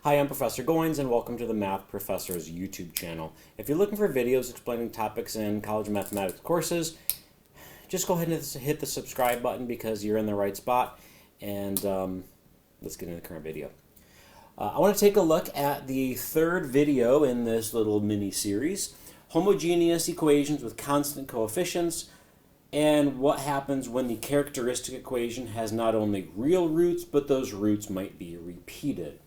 Hi, I'm Professor Goins, and welcome to the Math Professor's YouTube channel. If you're looking for videos explaining topics in college mathematics courses, just go ahead and hit the subscribe button because you're in the right spot. And let's get into the current video. I want to take a look at the third video in this little mini-series, homogeneous equations with constant coefficients, and what happens when the characteristic equation has not only real roots, but those roots might be repeated.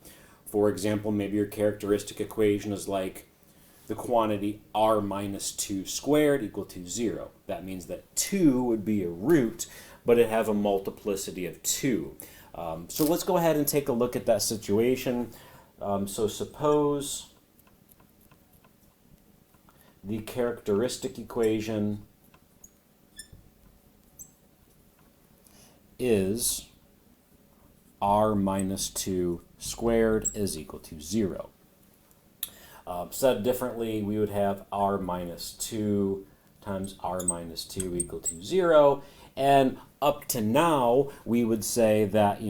For example, maybe your characteristic equation is like the quantity r minus 2 squared equal to 0. That means that 2 would be a root, but it has a multiplicity of 2. So let's go ahead and take a look at that situation. So suppose the characteristic equation is r minus 2 squared is equal to 0. Said differently, we would have r minus 2 times r minus 2 equal to 0. And up to now, we would say that,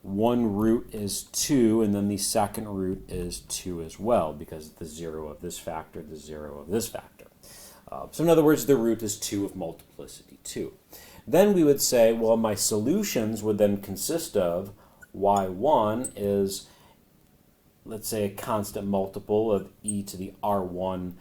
one root is 2, and then the second root is 2 as well, because the 0 of this factor, the 0 of this factor. So in other words, the root is 2 of multiplicity 2. Then we would say, well, my solutions would then consist of y1 is, let's say, a constant multiple of e to the r1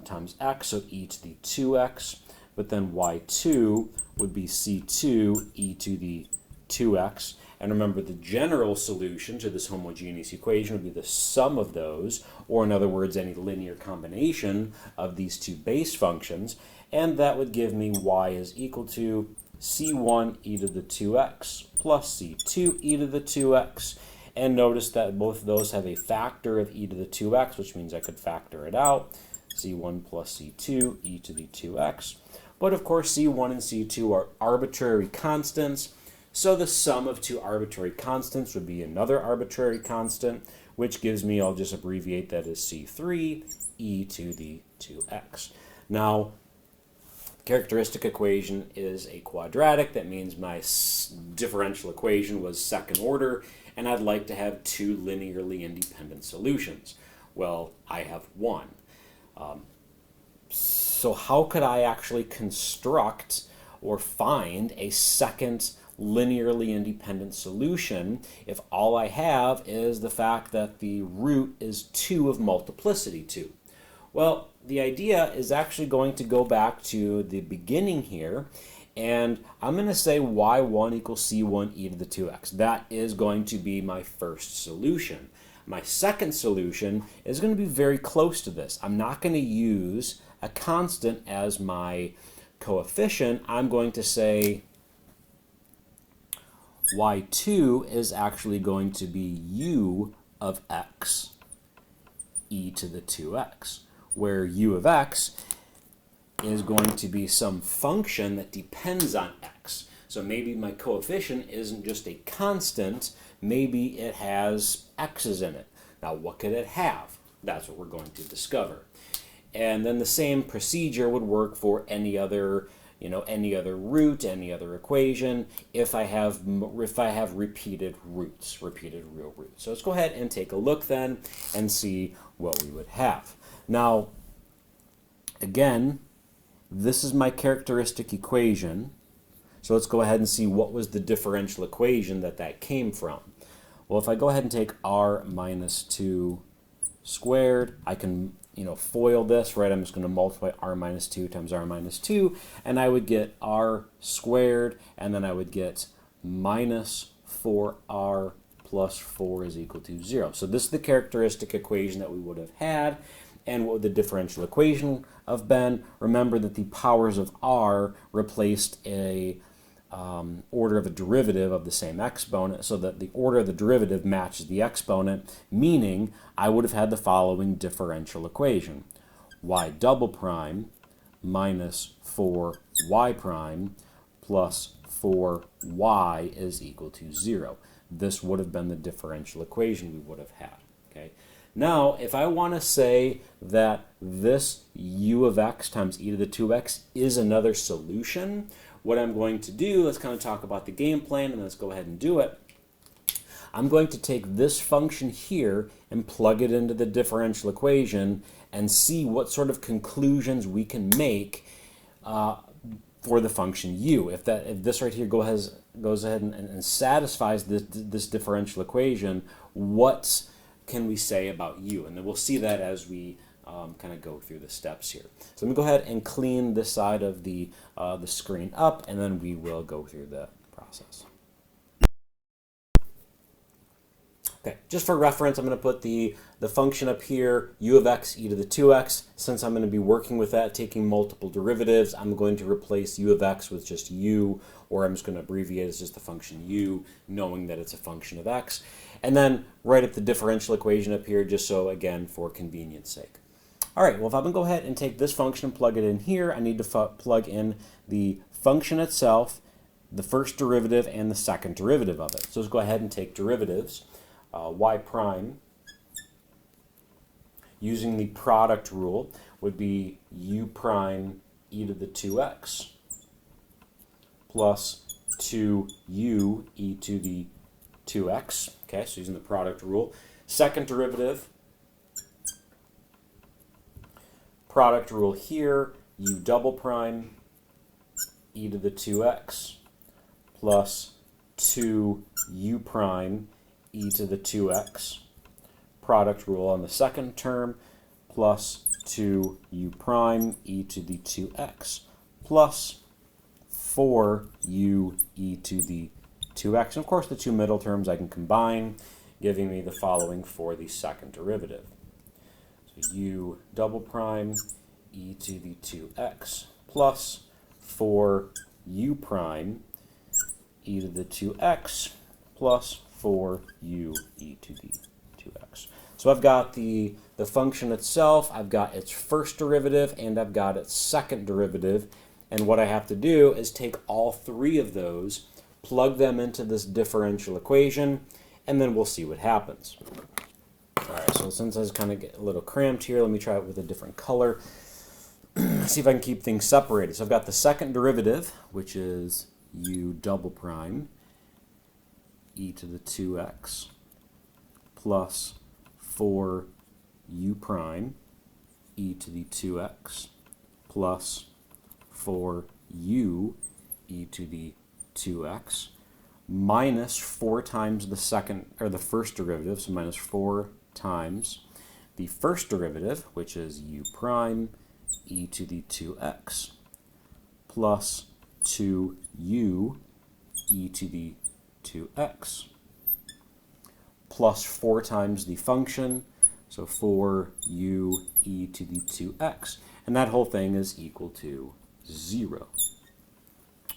times x, so e to the 2x. But then y2 would be c2 e to the 2x. And remember, the general solution to this homogeneous equation would be the sum of those, or in other words, any linear combination of these two base functions. And that would give me y is equal to c1 e to the 2x plus c2 e to the 2x. And notice that both of those have a factor of e to the 2x, which means I could factor it out. c1 plus c2 e to the 2x. But of course, c1 and c2 are arbitrary constants. So the sum of two arbitrary constants would be another arbitrary constant, which gives me, I'll just abbreviate that as c3 e to the 2x. Now, characteristic equation is a quadratic. That means my differential equation was second order, and I'd like to have two linearly independent solutions. Well, I have one. So how could I actually construct or find a second linearly independent solution if all I have is the fact that the root is 2 of multiplicity 2? Well, the idea is actually going to go back to the beginning here, and I'm going to say y1 equals c1 e to the 2x. That is going to be my first solution. My second solution is going to be very close to this. I'm not going to use a constant as my coefficient. I'm going to say y2 is actually going to be u of x e to the 2x, where u of x is going to be some function that depends on x. So maybe my coefficient isn't just a constant, maybe it has x's in it. Now what could it have? That's what we're going to discover. And then the same procedure would work for any other root, any other equation, if I have repeated roots, repeated real roots. So let's go ahead and take a look then and see what we would have. Now, again, this is my characteristic equation. So let's go ahead and see what was the differential equation that came from. Well, if I go ahead and take r minus 2 squared, I can foil this, right? I'm just going to multiply r minus 2 times r minus 2, and I would get r squared, and then I would get minus 4r plus 4 is equal to 0. So this is the characteristic equation that we would have had. And what would the differential equation have been? Remember that the powers of r replaced a order of a derivative of the same exponent, so that the order of the derivative matches the exponent, meaning I would have had the following differential equation. Y double prime minus 4y prime plus 4y is equal to 0. This would have been the differential equation we would have had. Okay. Now, if I want to say that this u of x times e to the 2x is another solution, what I'm going to do, let's kind of talk about the game plan, and let's go ahead and do it. I'm going to take this function here and plug it into the differential equation and see what sort of conclusions we can make for the function u. If this right here goes ahead and satisfies this differential equation, what can we say about u? And then we'll see that as we kind of go through the steps here. So I'm going to go ahead and clean this side of the screen up, and then we will go through the process. Okay, just for reference, I'm going to put the function up here, u of x e to the 2x. Since I'm going to be working with that, taking multiple derivatives, I'm going to replace u of x with just u, or I'm just going to abbreviate it as just the function u, knowing that it's a function of x. And then write up the differential equation up here, just so, again, for convenience sake. All right, well, if I'm going to go ahead and take this function and plug it in here, I need to plug in the function itself, the first derivative, and the second derivative of it. So let's go ahead and take derivatives. Y prime, using the product rule, would be u prime e to the 2x plus 2u e to the 2x. Okay, so using the product rule. Second derivative, product rule here, u double prime e to the 2x plus 2u prime e to the 2x, product rule on the second term, plus 2u prime e to the 2x, plus 4u e to the 2x. And of course, the two middle terms I can combine, giving me the following for the second derivative. So u double prime e to the 2x plus 4u prime e to the 2x plus 4u e to the 2x. So I've got the function itself, I've got its first derivative, and I've got its second derivative. And what I have to do is take all three of those, plug them into this differential equation, and then we'll see what happens. All right, so since I kind of get a little cramped here, let me try it with a different color. See if I can keep things separated. So I've got the second derivative, which is u double prime e to the 2x plus 4u prime e to the 2x plus 4u e to the 2x minus 4 times the first derivative, so minus 4 times the first derivative, which is u prime e to the 2x plus 2u e to the 2x plus 4 times the function, so 4u e to the 2x, and that whole thing is equal to 0.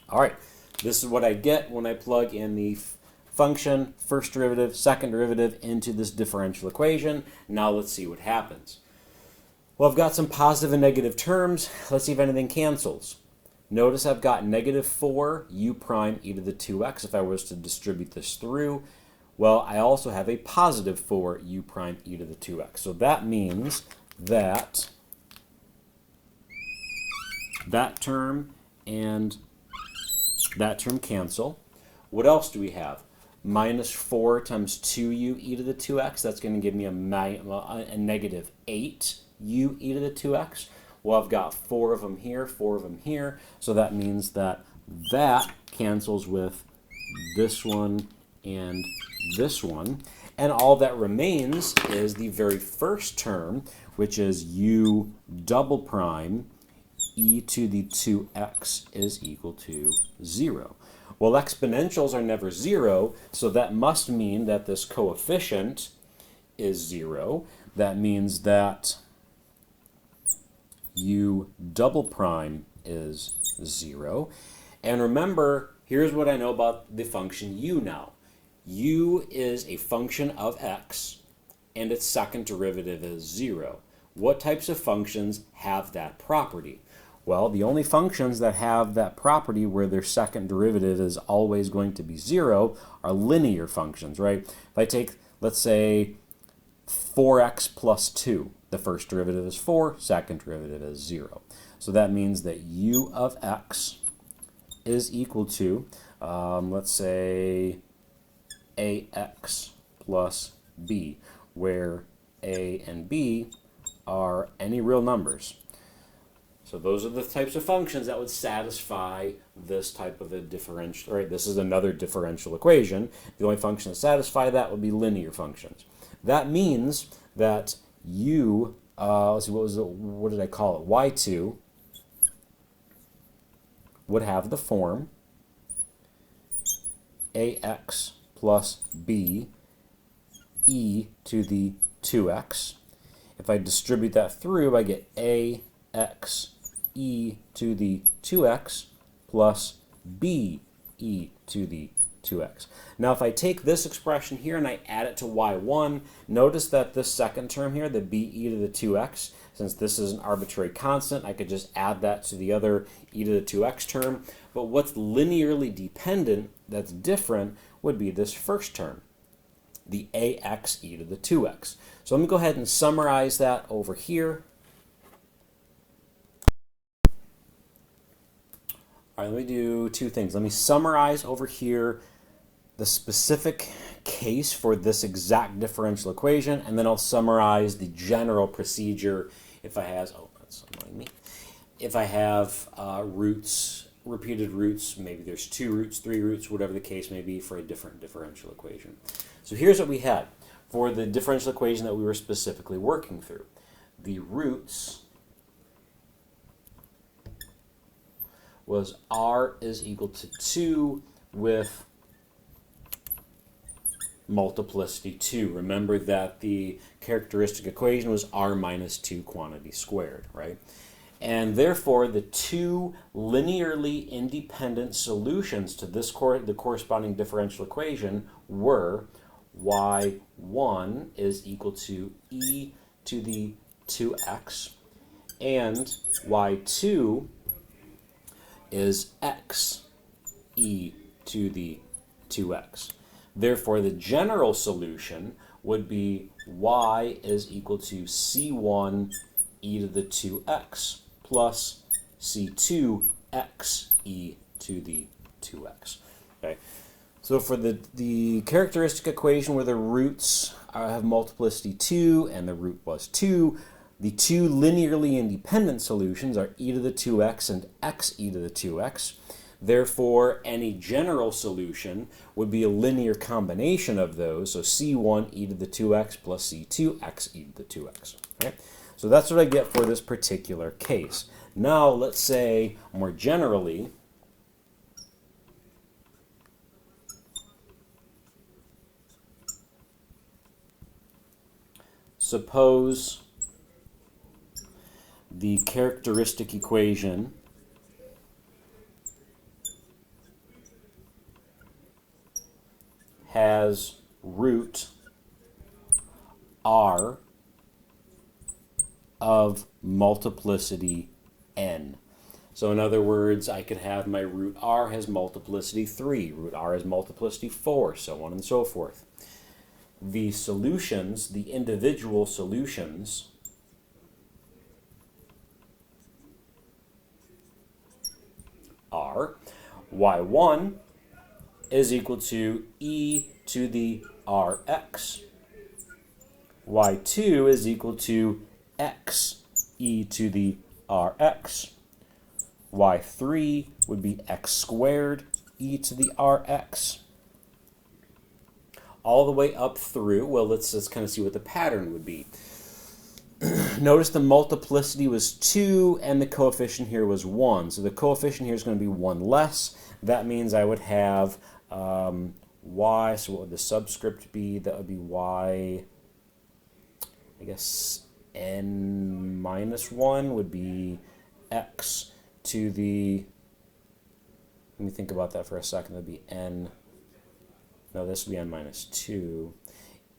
All right, this is what I get when I plug in the function, first derivative, second derivative into this differential equation. Now let's see what happens. Well, I've got some positive and negative terms. Let's see if anything cancels. Notice I've got negative 4u prime e to the 2x if I was to distribute this through. Well, I also have a positive 4u prime e to the 2x. So that means that that term and that term cancel. What else do we have? Minus 4 times 2u e to the 2x. That's going to give me a negative 8u e to the 2x. Well, I've got 4 of them here, 4 of them here, so that means that that cancels with this one and this one, and all that remains is the very first term, which is u double prime e to the 2x is equal to 0. Well, exponentials are never 0, so that must mean that this coefficient is 0. That means that u double prime is 0. And remember, here's what I know about the function u now. U is a function of x, and its second derivative is 0. What types of functions have that property? Well, the only functions that have that property where their second derivative is always going to be 0 are linear functions, right? If I take, let's say, 4x plus 2, the first derivative is 4, second derivative is 0. So that means that u of x is equal to, let's say, ax plus b, where a and b are any real numbers. So those are the types of functions that would satisfy this type of a differential. Right, this is another differential equation. The only function that satisfy that would be linear functions. That means that u, let's see, what did I call it? y2 would have the form ax plus b e to the 2x. If I distribute that through, I get ax e to the 2x plus b e to the 2x. Now if I take this expression here and I add it to y1, notice that this second term here, the b e to the 2x, since this is an arbitrary constant, I could just add that to the other e to the 2x term. But what's linearly dependent that's different would be this first term, the ax e to the 2x. So let me go ahead and summarize that over here. All right, let me do two things. Let me summarize over here the specific case for this exact differential equation, and then I'll summarize the general procedure if I have, oh, that's annoying me. If I have roots, repeated roots, maybe there's 2 roots, 3 roots, whatever the case may be for a different differential equation. So here's what we had for the differential equation that we were specifically working through. The roots was r is equal to 2 with multiplicity 2. Remember that the characteristic equation was r minus 2 quantity squared, right? And therefore, the two linearly independent solutions to this the corresponding differential equation were y1 is equal to e to the 2x, and y2 is x e to the 2x. Therefore, the general solution would be y is equal to c1 e to the 2x plus c2 x e to the 2x. Okay. So for the characteristic equation where the roots have multiplicity 2 and the root was 2, the two linearly independent solutions are e to the 2x and x e to the 2x. Therefore, any general solution would be a linear combination of those, so c1 e to the 2x plus c2 x e to the 2x. Okay? So that's what I get for this particular case. Now, let's say more generally, suppose the characteristic equation has root r of multiplicity n. So in other words, I could have my root r has multiplicity 3, root r has multiplicity 4, so on and so forth. The solutions, the individual solutions, are y1 is equal to e to the rx, y2 is equal to x e to the rx, y3 would be x squared e to the rx, all the way up through, well, let's kind of see what the pattern would be. Notice the multiplicity was 2 and the coefficient here was 1. So the coefficient here is going to be 1 less. That means I would have y, so what would the subscript be? That would be y, I guess n minus 1 would be x to the, let me think about that for a second, that would be n, no, this would be n minus 2,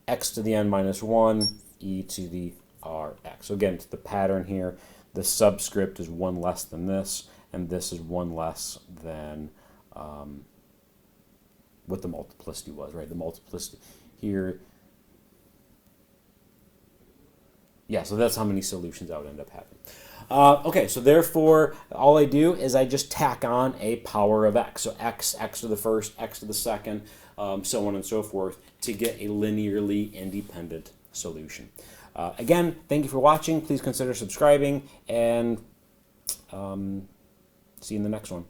x to the n minus 1, e to the rx. So again, to the pattern here, the subscript is 1 less than this, and this is 1 less than what the multiplicity was, right? The multiplicity here, yeah, so that's how many solutions I would end up having. Okay, so therefore, all I do is I just tack on a power of x. So x to the first, x to the second, so on and so forth, to get a linearly independent solution. Again, thank you for watching. Please consider subscribing, and see you in the next one.